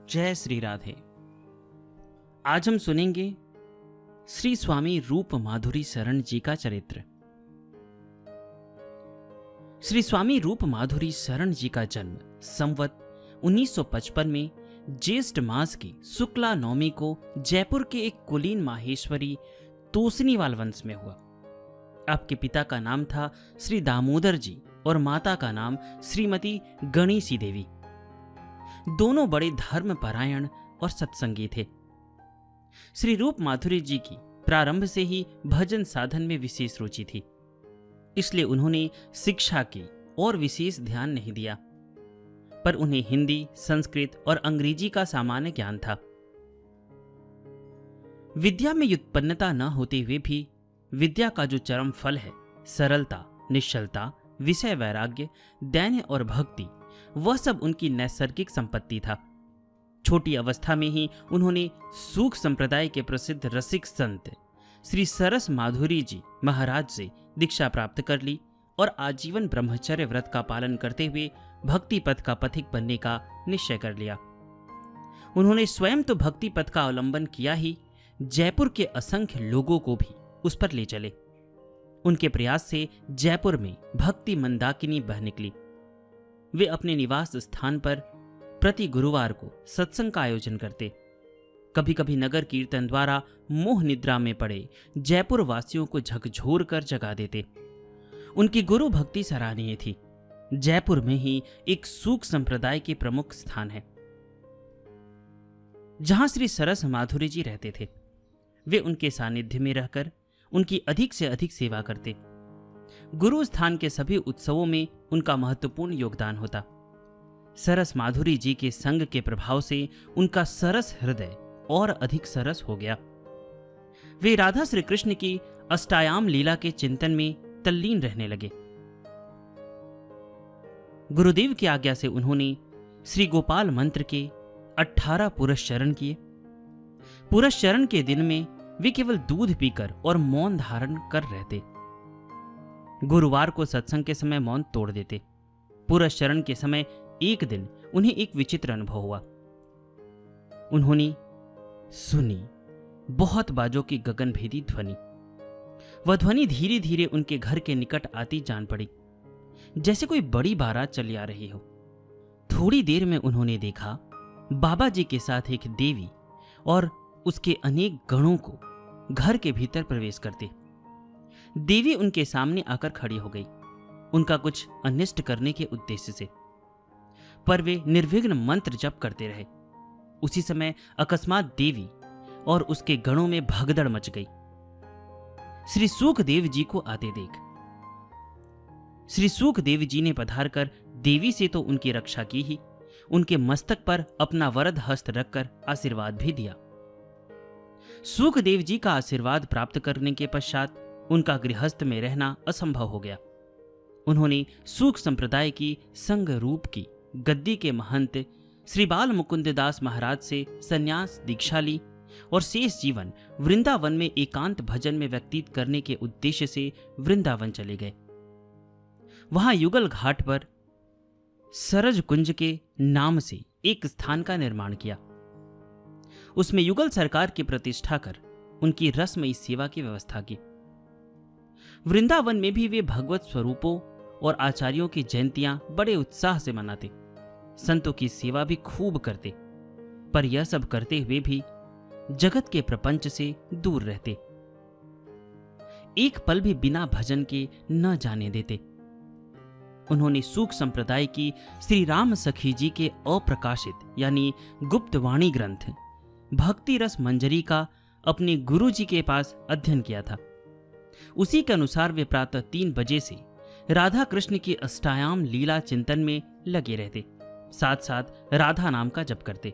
जय श्री राधे। आज हम सुनेंगे श्री स्वामी रूप माधुरी शरण जी का चरित्र। श्री स्वामी रूप माधुरी शरण जी का जन्म संवत 1955 में ज्येष्ठ मास की शुक्ला नवमी को जयपुर के एक कुलीन माहेश्वरी तोसनीवाल वंश में हुआ। आपके पिता का नाम था श्री दामोदर जी और माता का नाम श्रीमती गणेशी देवी। दोनों बड़े धर्मपरायण और सत्संगी थे। श्री रूप माधुरी जी की प्रारंभ से ही भजन साधन में विशेष रुचि थी, इसलिए उन्होंने शिक्षा की और विशेष ध्यान नहीं दिया, पर उन्हें हिंदी, संस्कृत और अंग्रेजी का सामान्य ज्ञान था। विद्या में व्युत्पन्नता न होते हुए भी विद्या का जो चरम फल है, सरलता, निश्चलता, विषय वैराग्य, दैन्य और भक्ति, वह सब उनकी नैसर्गिक संपत्ति था। छोटी अवस्था में ही उन्होंने सूख संप्रदाय के प्रसिद्ध रसिक संत श्री सरस माधुरी जी महाराज से दीक्षा प्राप्त कर ली और आजीवन ब्रह्मचर्य व्रत का पालन करते हुए भक्ति पथ का पथिक बनने का निश्चय कर लिया। उन्होंने स्वयं तो भक्ति पथ का अवलंबन किया ही, जयपुर के असंख्य लोगों को भी उस पर ले चले। उनके प्रयास से जयपुर में भक्ति मंदाकिनी बह निकली। वे अपने निवास स्थान पर प्रति गुरुवार को सत्संग का आयोजन करते। कभी कभी नगर कीर्तन द्वारा मोह निद्रा में पड़े जयपुर वासियों को झकझोर कर जगा देते। उनकी गुरु भक्ति सराहनीय थी। जयपुर में ही एक सूख संप्रदाय के प्रमुख स्थान है जहां श्री सरस माधुरी जी रहते थे। वे उनके सानिध्य में रहकर उनकी अधिक से अधिक सेवा करते। गुरु स्थान के सभी उत्सवों में उनका महत्वपूर्ण योगदान होता। सरस माधुरी जी के संग के प्रभाव से उनका सरस हृदय और अधिक सरस हो गया। वे राधा श्री कृष्ण की अष्टायाम लीला के चिंतन में तल्लीन रहने लगे। गुरुदेव की आज्ञा से उन्होंने श्री गोपाल मंत्र के 18 पुरस्चरण किए। पुरस्चरण के दिन में वे केवल दूध पीकर और मौन धारण कर रहते। गुरुवार को सत्संग के समय मौन तोड़ देते। पुरस्चरण के समय एक दिन उन्हें एक विचित्र अनुभव हुआ। उन्होंने सुनी बहुत बाजों की गगनभेदी ध्वनि। वह ध्वनि धीरे धीरे उनके घर के निकट आती जान पड़ी, जैसे कोई बड़ी बारात चली आ रही हो। थोड़ी देर में उन्होंने देखा बाबा जी के साथ एक देवी और उसके अनेक गणों को घर के भीतर प्रवेश करते। देवी उनके सामने आकर खड़ी हो गई, उनका कुछ अनिष्ट करने के उद्देश्य से, पर वे निर्विघ्न मंत्र जप करते रहे। उसी समय अकस्मात देवी और उसके गणों में भगदड़ मच गई। श्री सूखदेव जी को आते देख श्री सूखदेव जी ने पधार कर देवी से तो उनकी रक्षा की ही, उनके मस्तक पर अपना वरद हस्त रखकर आशीर्वाद भी दिया। सूखदेव जी का आशीर्वाद प्राप्त करने के पश्चात उनका गृहस्थ में रहना असंभव हो गया। उन्होंने सूख संप्रदाय की संघ रूप की गद्दी के महंत श्री बाल मुकुंद दास महाराज से संन्यास दीक्षा ली और शेष जीवन वृंदावन में एकांत भजन में व्यतीत करने के उद्देश्य से वृंदावन चले गए। वहां युगल घाट पर सरज कुंज के नाम से एक स्थान का निर्माण किया। उसमें युगल सरकार की प्रतिष्ठा कर उनकी रसमयी सेवा की व्यवस्था की। वृंदावन में भी वे भगवत स्वरूपों और आचार्यों की जयंतियां बड़े उत्साह से मनाते। संतों की सेवा भी खूब करते, पर यह सब करते हुए भी जगत के प्रपंच से दूर रहते। एक पल भी बिना भजन के न जाने देते। उन्होंने सूख संप्रदाय की श्री राम सखी जी के अप्रकाशित यानी गुप्त वाणी ग्रंथ भक्ति रस मंजरी का अपने गुरु जी के पास अध्ययन किया था। उसी के अनुसार वे प्रातः 3 बजे से राधा कृष्ण की अष्टायाम लीला चिंतन में लगे रहते, साथ साथ राधा नाम का जप करते।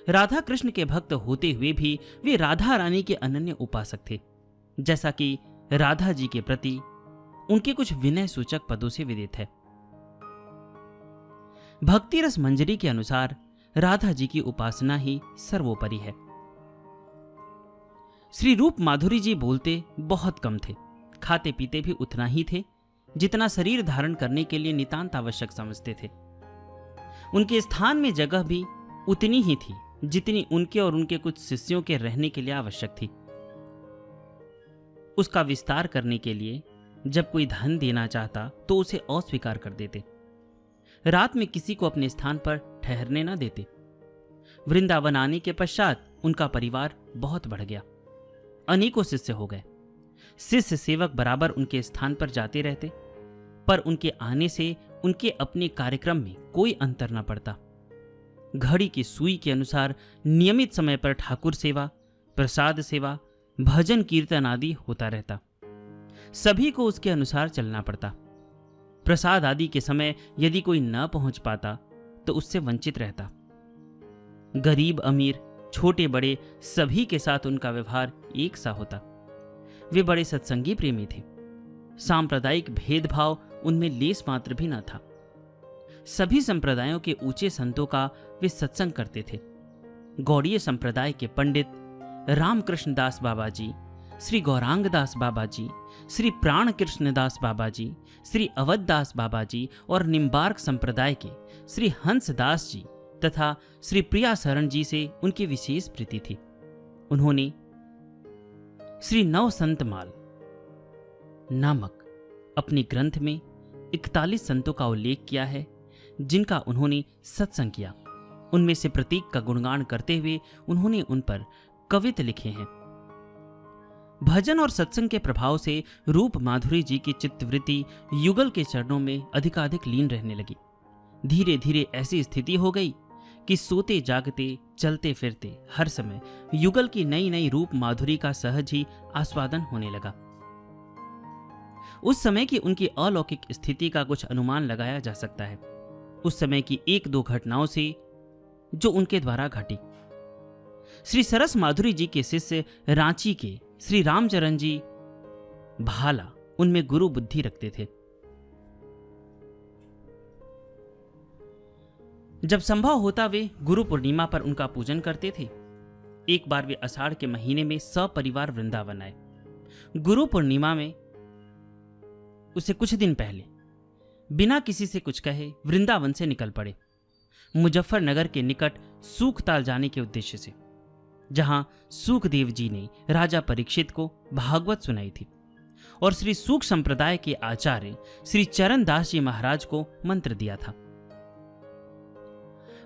राधा कृष्ण के भक्त होते हुए भी वे राधा रानी के अनन्य उपासक थे, जैसा कि राधा जी के प्रति उनके कुछ विनय सूचक पदों से विदित है। भक्ति रस मंजरी के अनुसार राधा जी की उपासना ही सर्वोपरि है। श्री रूप माधुरी जी बोलते बहुत कम थे, खाते पीते भी उतना ही थे जितना शरीर धारण करने के लिए नितांत आवश्यक समझते थे। उनके स्थान में जगह भी उतनी ही थी जितनी उनके और उनके कुछ शिष्यों के रहने के लिए आवश्यक थी। उसका विस्तार करने के लिए जब कोई धन देना चाहता तो उसे अस्वीकार कर देते। रात में किसी को अपने स्थान पर ठहरने न देते। वृंदावन आने के पश्चात उनका परिवार बहुत बढ़ गया। अनेकों शिष्य हो गए। शिष्य सेवक बराबर उनके स्थान पर जाते रहते, पर उनके आने से उनके अपने कार्यक्रम में कोई अंतर न पड़ता। घड़ी की सुई के अनुसार नियमित समय पर ठाकुर सेवा, प्रसाद सेवा, भजन कीर्तन आदि होता रहता। सभी को उसके अनुसार चलना पड़ता। प्रसाद आदि के समय यदि कोई न पहुंच पाता तो उससे वंचित रहता। गरीब अमीर, छोटे बड़े सभी के साथ उनका व्यवहार एक सा होता। वे बड़े सत्संगी प्रेमी थे। सांप्रदायिक भेदभाव उनमें लेस मात्र भी न था। सभी संप्रदायों के ऊंचे संतों का वे सत्संग करते थे। गौड़ीय संप्रदाय के पंडित रामकृष्ण दास बाबा जी, श्री गौरांग दास बाबा जी, श्री प्राण कृष्ण दास बाबा जी, श्री अवध दास बाबा जी और निम्बार्क संप्रदाय के श्री हंस दास जी तथा श्री प्रिया शरण जी से उनकी विशेष प्रीति थी। उन्होंने श्री नव संतमाल नामक अपने ग्रंथ में 41 संतों का उल्लेख किया है जिनका उन्होंने सत्संग किया। उनमें से प्रत्येक का गुणगान करते हुए उन्होंने उन पर कविता लिखे हैं। भजन और सत्संग के प्रभाव से रूप माधुरी जी की चित्तवृत्ति युगल के चरणों में अधिकाधिक लीन रहने लगी। धीरे धीरे ऐसी स्थिति हो गई कि सोते जागते चलते फिरते हर समय युगल की नई नई रूप माधुरी का सहज ही आस्वादन होने लगा। उस समय की उनकी अलौकिक स्थिति का कुछ अनुमान लगाया जा सकता है उस समय की एक दो घटनाओं से जो उनके द्वारा घटी। श्री सरस माधुरी जी के शिष्य रांची के श्री रामचरण जी भाला उनमें गुरु बुद्धि रखते थे। जब संभव होता वे गुरु पूर्णिमा पर उनका पूजन करते थे। एक बार वे आषाढ़ के महीने में सपरिवार वृंदावन आए। गुरु पूर्णिमा में उसे कुछ दिन पहले बिना किसी से कुछ कहे वृंदावन से निकल पड़े, मुजफ्फरनगर के निकट सूखताल जाने के उद्देश्य से, जहां सूखदेव जी ने राजा परीक्षित को भागवत सुनाई थी और श्री सूख संप्रदाय के आचार्य श्री चरण दास जी महाराज को मंत्र दिया था।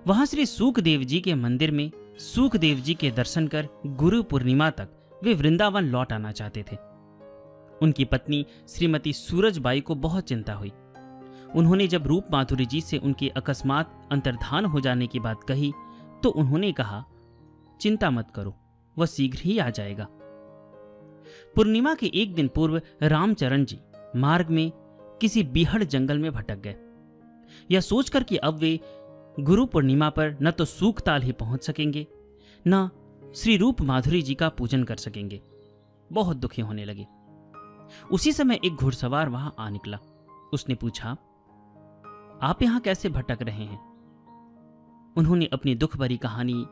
वहां श्री सूखदेव जी के मंदिर में सूखदेव जी के दर्शन कर गुरु पूर्णिमा तक वे वृंदावन लौट आना चाहते थे। उनकी पत्नी श्रीमती सूरजबाई को बहुत चिंता हुई। उन्होंने जब रूप माधुरी जी से उनके अकस्मात अंतर्धान हो जाने की बात कही तो उन्होंने कहा, चिंता मत करो, वह शीघ्र ही आ जाएगा। पूर्णिमा के एक दिन पूर्व रामचरण जी मार्ग में किसी बीहड़ जंगल में भटक गए। यह सोचकर कि अब वे गुरु पूर्णिमा पर न तो सूखताल ही पहुंच सकेंगे न श्री रूप माधुरी जी का पूजन कर सकेंगे, बहुत दुखी होने लगे। उसी समय एक घुड़सवार वहां आ निकला। उसने पूछा, आप यहां कैसे भटक रहे हैं? उन्होंने अपनी दुख भरी कहानी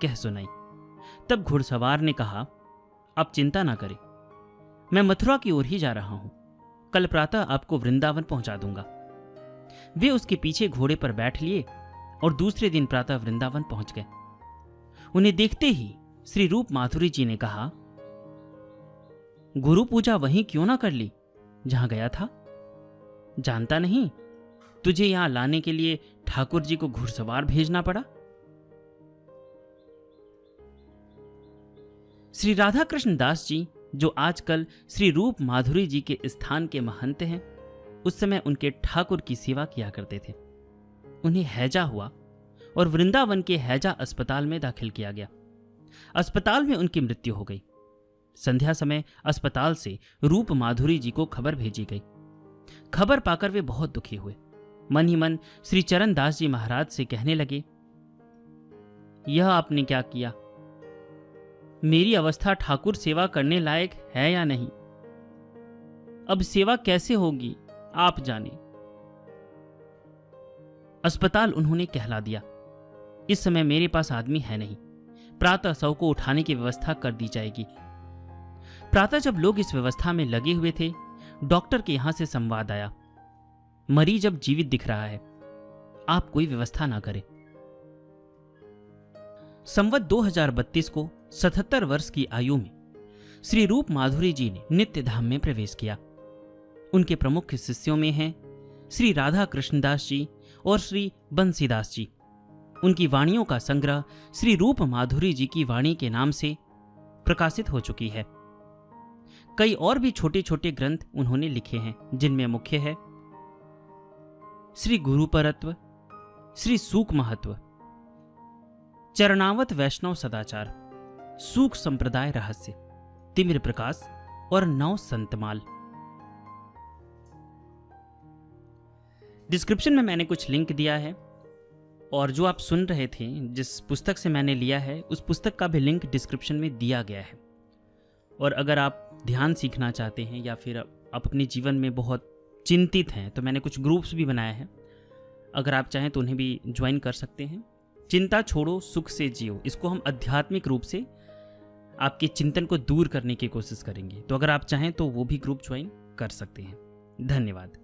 कह सुनाई। तब घुड़सवार ने कहा, आप चिंता ना करें, मैं मथुरा की ओर ही जा रहा हूं। कल प्रातः आपको वृंदावन पहुंचा दूंगा। वे उसके पीछे घोड़े पर बैठ लिए और दूसरे दिन प्रातः वृंदावन पहुंच गए। उन्हें देखते ही श्री रूप माधुरी जी ने कहा, गुरु पूजा वहीं क्यों ना कर ली जहां गया था? जानता नहीं तुझे यहां लाने के लिए ठाकुर जी को घुड़सवार भेजना पड़ा। श्री राधा कृष्ण दास जी, जो आजकल श्री रूप माधुरी जी के स्थान के महंत हैं, उस समय उनके ठाकुर की सेवा किया करते थे। उन्हें हैजा हुआ और वृंदावन के हैजा अस्पताल में दाखिल किया गया। अस्पताल में उनकी मृत्यु हो गई। संध्या समय अस्पताल से रूप माधुरी जी को खबर भेजी गई। खबर पाकर वे बहुत दुखी हुए। मन ही मन श्री चरण दास जी महाराज से कहने लगे, यह आपने क्या किया? मेरी अवस्था ठाकुर सेवा करने लायक है या नहीं? अब सेवा कैसे होगी आप जाने। अस्पताल उन्होंने कहला दिया, इस समय मेरे पास आदमी है नहीं, प्रातः शव को उठाने की व्यवस्था कर दी जाएगी। प्रातः जब लोग इस व्यवस्था में लगे हुए थे, डॉक्टर के यहां से संवाद आया, मरीज अब जीवित दिख रहा है, आप कोई व्यवस्था ना करें। संवत 2032 को 77 वर्ष की आयु में श्री रूप माधुरी जी ने नित्य धाम में प्रवेश किया। उनके प्रमुख शिष्यों में हैं श्री राधा कृष्णदास जी और श्री बंसीदास जी। उनकी वाणियों का संग्रह श्री रूप माधुरी जी की वाणी के नाम से प्रकाशित हो चुकी है। कई और भी छोटे छोटे ग्रंथ उन्होंने लिखे हैं, जिनमें मुख्य है श्री गुरुपरत्व, श्री सूक महत्व, चरणावत वैष्णव सदाचार, सूक संप्रदाय रहस्य, तिमिर प्रकाश और नव संतमाल। डिस्क्रिप्शन में मैंने कुछ लिंक दिया है, और जो आप सुन रहे थे जिस पुस्तक से मैंने लिया है उस पुस्तक का भी लिंक डिस्क्रिप्शन में दिया गया है। और अगर आप ध्यान सीखना चाहते हैं या फिर आप अपने जीवन में बहुत चिंतित हैं तो मैंने कुछ ग्रुप्स भी बनाए हैं, अगर आप चाहें तो उन्हें भी ज्वाइन कर सकते हैं। चिंता छोड़ो सुख से जियो, इसको हम आध्यात्मिक रूप से आपके चिंतन को दूर करने की कोशिश करेंगे। तो अगर आप चाहें तो वो भी ग्रुप ज्वाइन कर सकते हैं। धन्यवाद।